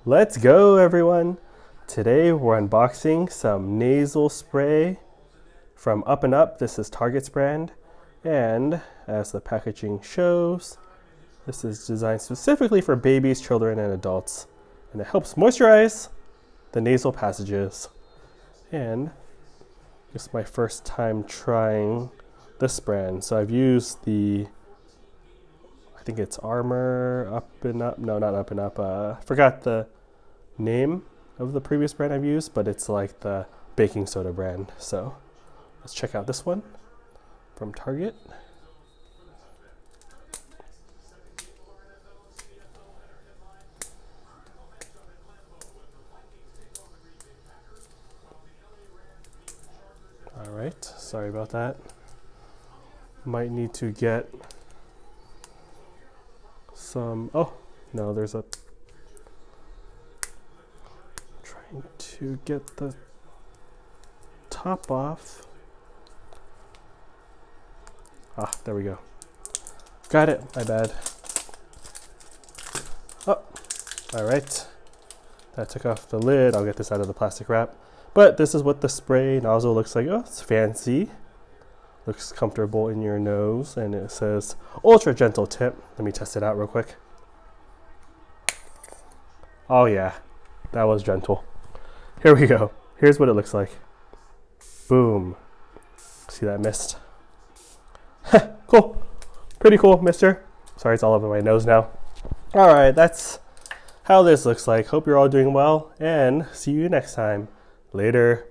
Let's go, everyone. Today we're unboxing some nasal spray from Up&up. This is Target's brand. And as the packaging shows, this is designed specifically for babies, children, and adults. And it helps moisturize the nasal passages. And it's my first time trying this brand. So I've used I think it's Armor, Up&up, no, not Up&up. I forgot the name of the previous brand I've used, but it's like the baking soda brand. So let's check out this one from Target. All right, sorry about that. Might need to get some, oh, no, there's a, trying to get the top off. Ah, there we go. Got it, my bad. Oh, all right. That took off the lid. I'll get this out of the plastic wrap. But this is what the spray nozzle looks like. Oh, it's fancy. Looks comfortable in your nose, and it says ultra gentle tip. Let me test it out real quick. Oh yeah, that was gentle. Here we go. Here's what it looks like. Boom. See that mist? Cool. Pretty cool, mister. Sorry, it's all over my nose now. All right, that's how this looks like. Hope you're all doing well, and see you next time. Later.